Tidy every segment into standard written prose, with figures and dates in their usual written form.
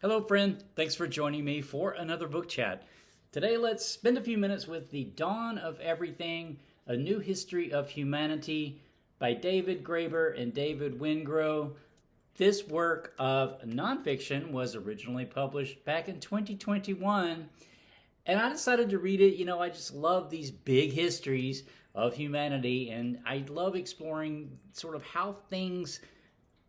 Hello friend, thanks for joining me for another book chat. Today let's spend a few minutes with The Dawn of Everything, A New History of Humanity by David Graeber and David Wengrow. This work of nonfiction was originally published back in 2021, and I decided to read it. I just love these big histories of humanity, and I love exploring sort of how things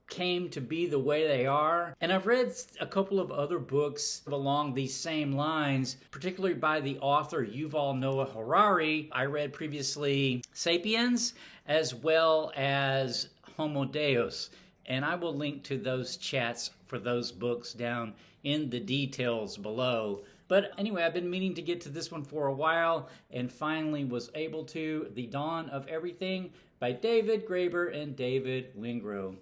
came to be the way they are. And I've read a couple of other books along these same lines, particularly by the author Yuval Noah Harari. I read previously Sapiens as well as Homo Deus, and I will link to those chats for those books down in the details below. But anyway, I've been meaning to get to this one for a while and finally was able to. The Dawn of Everything by David Graeber and David Wengrow.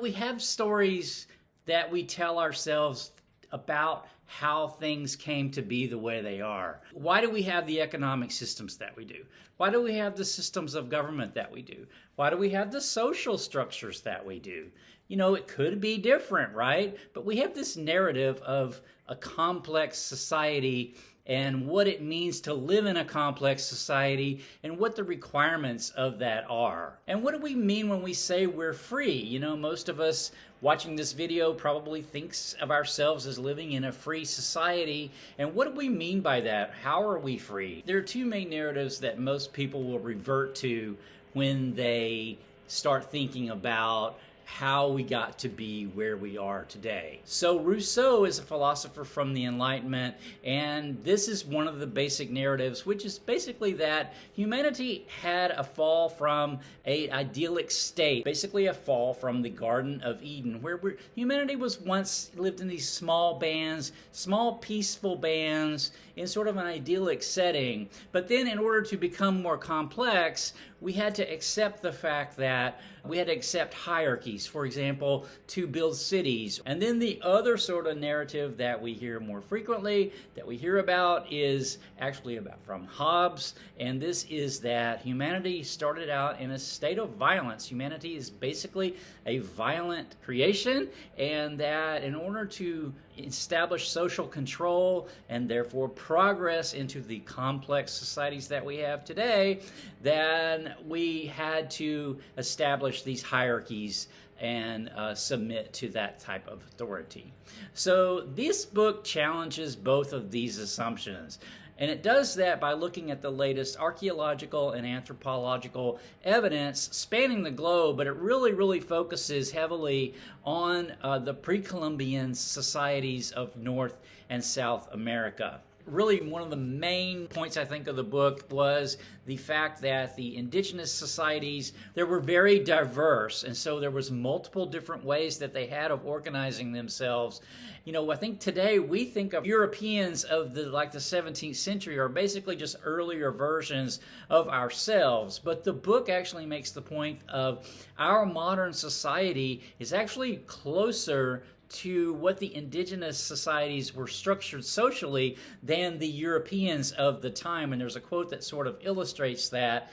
We have stories that we tell ourselves about how things came to be the way they are. Why do we have the economic systems that we do? Why do we have the systems of government that we do? Why do we have the social structures that we do? It could be different, right? But we have this narrative of a complex society and what it means to live in a complex society and what the requirements of that are. And what do we mean when we say we're free? Most of us watching this video probably thinks of ourselves as living in a free society. And what do we mean by that? How are we free? There are two main narratives that most people will revert to when they start thinking about how we got to be where we are today. So Rousseau is a philosopher from the Enlightenment, and this is one of the basic narratives, which is basically that humanity had a fall from an idyllic state, basically a fall from the Garden of Eden, where humanity was once lived in these small bands, small peaceful bands, in sort of an idyllic setting. But then in order to become more complex, we had to accept the fact that we had to accept hierarchies, for example, to build cities. And then the other sort of narrative that we hear more frequently, that we hear about, is actually from Hobbs. And this is that humanity started out in a state of violence. Humanity is basically a violent creation, and that in order to establish social control and therefore progress into the complex societies that we have today, then we had to establish these hierarchies and submit to that type of authority. So this book challenges both of these assumptions. And it does that by looking at the latest archaeological and anthropological evidence spanning the globe, but it really focuses heavily on the pre-Columbian societies of North and South America. Really, one of the main points, I think, of the book was the fact that the indigenous societies, they were very diverse, and so there was multiple different ways that they had of organizing themselves. I think today we think of Europeans of the 17th century are basically just earlier versions of ourselves, but the book actually makes the point of our modern society is actually closer to what the indigenous societies were structured socially than the Europeans of the time. And there's a quote that sort of illustrates that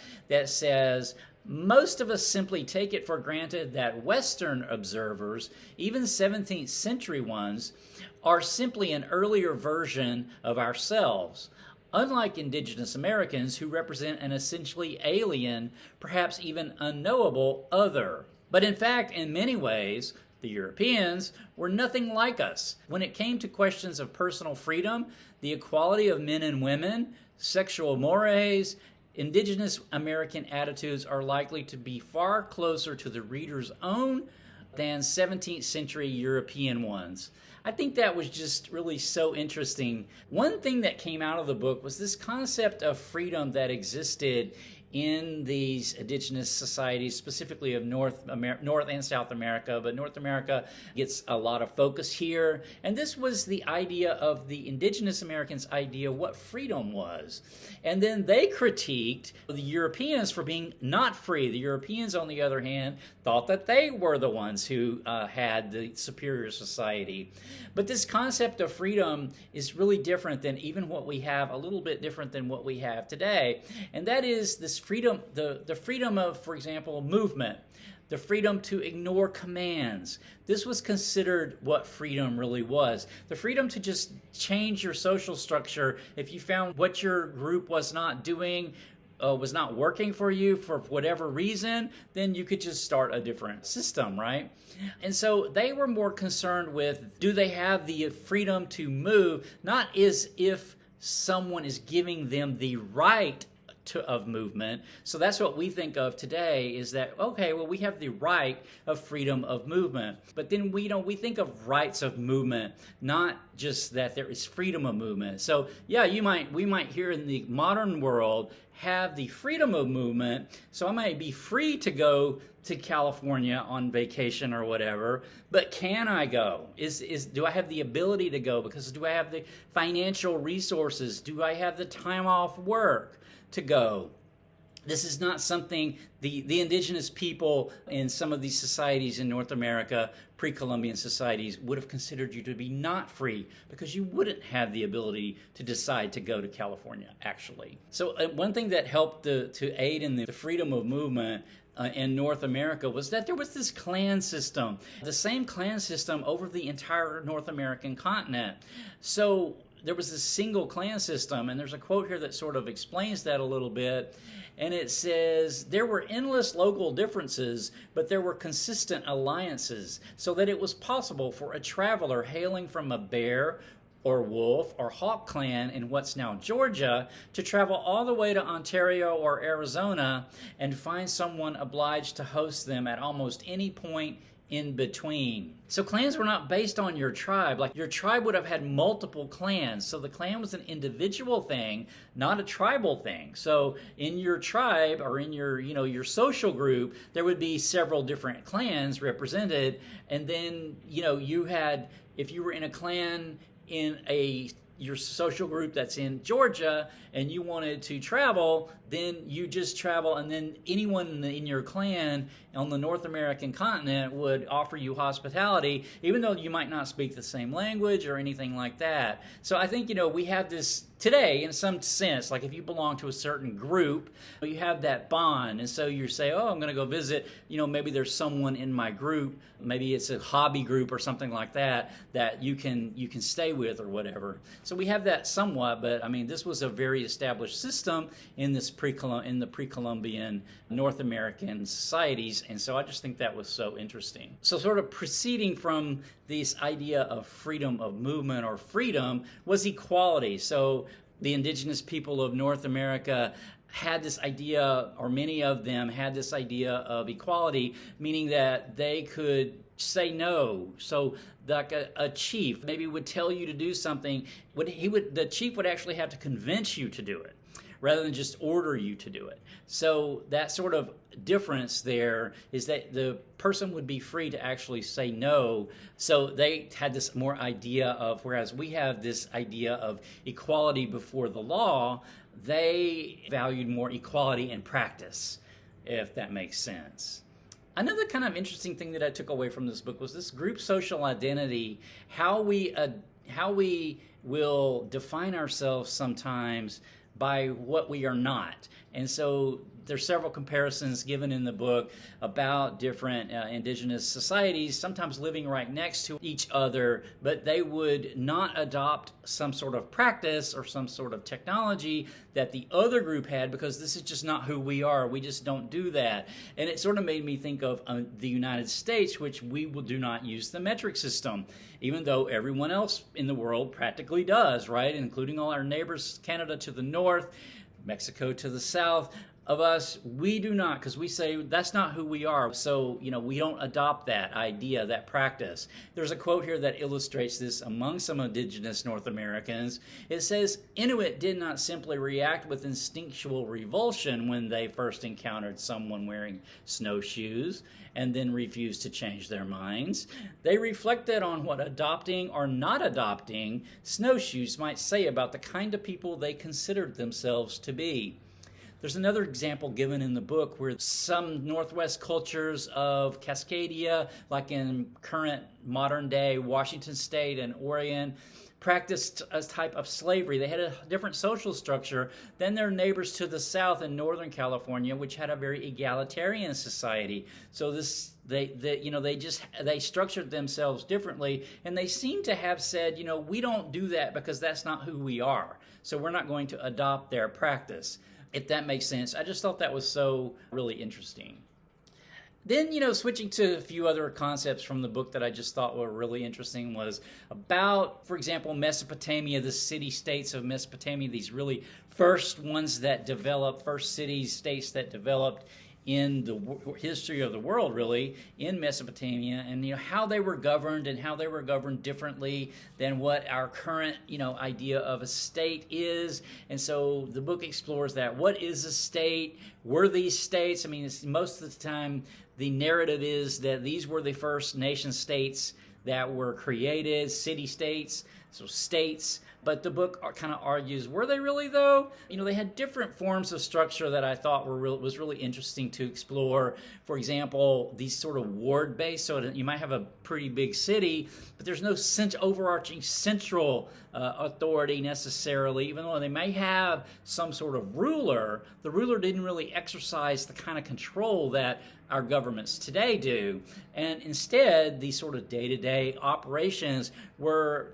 says, "Most of us simply take it for granted that Western observers, even 17th century ones, are simply an earlier version of ourselves, unlike indigenous Americans who represent an essentially alien, perhaps even unknowable other. But in fact, in many ways, the Europeans were nothing like us. When it came to questions of personal freedom, the equality of men and women, sexual mores, indigenous American attitudes are likely to be far closer to the reader's own than 17th century European ones." I think that was just really so interesting. One thing that came out of the book was this concept of freedom that existed in these indigenous societies, specifically of North and South America, but North America gets a lot of focus here. And this was the idea of the indigenous Americans' idea what freedom was. And then they critiqued the Europeans for being not free. The Europeans, on the other hand, thought that they were the ones who had the superior society. But this concept of freedom is really different than even what we have, a little bit different than what we have today. And that is this freedom, the freedom of, for example, movement. the freedom to ignore commands. This was considered what freedom really was. The freedom to just change your social structure if you found what your group was not doing, was not working for you for whatever reason, then you could just start a different system, right? And so they were more concerned with, do they have the freedom to move, not as if someone is giving them the right of movement. So that's what we think of today, is that, okay, well, we have the right of freedom of movement. But then we think of rights of movement, not just that there is freedom of movement. So yeah, we might here in the modern world have the freedom of movement. So I might be free to go to California on vacation or whatever, but can I go? Do I have the ability to go? Because do I have the financial resources? Do I have the time off work to go? This is not something the indigenous people in some of these societies in North America, pre-Columbian societies, would have considered you to be not free, because you wouldn't have the ability to decide to go to California, actually. So one thing that helped to aid in the freedom of movement in North America was that there was this clan system, the same clan system over the entire North American continent. So there was this single clan system, and there's a quote here that sort of explains that a little bit, and it says, there were endless local differences, but there were consistent alliances, so that it was possible for a traveler hailing from a bear or wolf or hawk clan in what's now Georgia to travel all the way to Ontario or Arizona and find someone obliged to host them at almost any point in between. So clans were not based on your tribe. Like, your tribe would have had multiple clans. So the clan was an individual thing, not a tribal thing. So in your tribe, or in your social group, there would be several different clans represented. And then, you had, if you were in a clan in your social group that's in Georgia and you wanted to travel, then you just travel, and then anyone in your clan on the North American continent would offer you hospitality, even though you might not speak the same language or anything like that. So I think, we have this today in some sense, like if you belong to a certain group, you have that bond. And so you say, oh, I'm going to go visit, maybe there's someone in my group, maybe it's a hobby group or something like that you can stay with or whatever. So we have that somewhat, but I mean, this was a very established system in the pre-Columbian North American societies, and so I just think that was so interesting. So sort of proceeding from this idea of freedom of movement or freedom was equality. So the indigenous people of North America had this idea, or many of them had this idea of equality, meaning that they could say no. So like a chief maybe would tell you to do something, the chief would actually have to convince you to do it, rather than just order you to do it. So that sort of difference there is that the person would be free to actually say no. So they had this more idea of, whereas we have this idea of equality before the law, they valued more equality in practice, if that makes sense. Another kind of interesting thing that I took away from this book was this group social identity, how we will define ourselves sometimes by what we are not. And so there's several comparisons given in the book about different indigenous societies, sometimes living right next to each other, but they would not adopt some sort of practice or some sort of technology that the other group had, because this is just not who we are. We just don't do that. And it sort of made me think of the United States, which we do not use the metric system, even though everyone else in the world practically does, right? Including all our neighbors, Canada to the north, Mexico to the south. Of us, we do not, because we say that's not who we are. So, we don't adopt that idea, that practice. There's a quote here that illustrates this among some indigenous North Americans. It says, Inuit did not simply react with instinctual revulsion when they first encountered someone wearing snowshoes and then refused to change their minds. They reflected on what adopting or not adopting snowshoes might say about the kind of people they considered themselves to be. There's another example given in the book where some Northwest cultures of Cascadia, like in current modern day Washington State and Oregon, practiced a type of slavery. They had a different social structure than their neighbors to the south in Northern California, which had a very egalitarian society. So they structured themselves differently, and they seem to have said, we don't do that because that's not who we are. So we're not going to adopt their practice, if that makes sense. I just thought that was so really interesting. Then, switching to a few other concepts from the book that I just thought were really interesting was about, for example, Mesopotamia, the city-states of Mesopotamia, these really first ones that developed, first cities-states that developed in the history of the world, really, in Mesopotamia, and how they were governed and how they were governed differently than what our current idea of a state is. And so the book explores that. What is a state? Were these states? I mean, most of the time the narrative is that these were the first nation states that were created, city-states, so states. But the book kind of argues, were they really though? They had different forms of structure that I thought was really interesting to explore. For example, these sort of ward-based, so you might have a pretty big city, but there's no overarching central authority necessarily, even though they may have some sort of ruler. The ruler didn't really exercise the kind of control that our governments today do. And instead, these sort of day-to-day operations were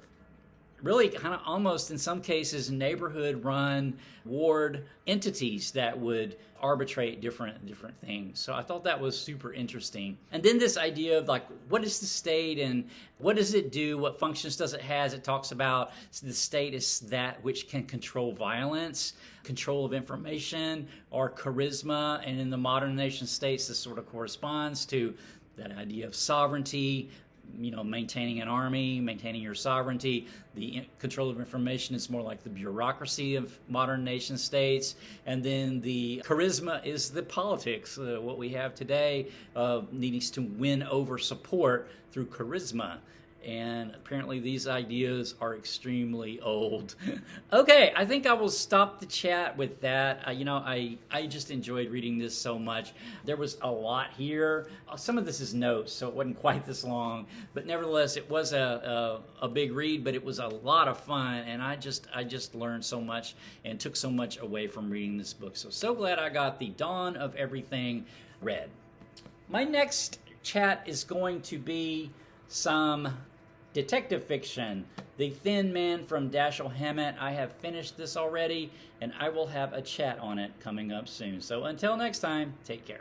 really kind of almost in some cases neighborhood-run ward entities that would arbitrate different things. So I thought that was super interesting. And then this idea of what is the state and what does it do? What functions does it have? It talks about the state is that which can control violence, control of information, or charisma. And in the modern nation states, this sort of corresponds to that idea of sovereignty, maintaining an army, maintaining your sovereignty. The control of information is more like the bureaucracy of modern nation states. And then the charisma is the politics, what we have today of needing to win over support through charisma. And apparently these ideas are extremely old. Okay, I think I will stop the chat with that. I just enjoyed reading this so much. There was a lot here. Some of this is notes, so it wasn't quite this long. But nevertheless, it was a big read, but it was a lot of fun. And I just learned so much and took so much away from reading this book. So glad I got The Dawn of Everything read. My next chat is going to be some detective fiction, The Thin Man from Dashiell Hammett. I have finished this already, and I will have a chat on it coming up soon. So until next time, take care.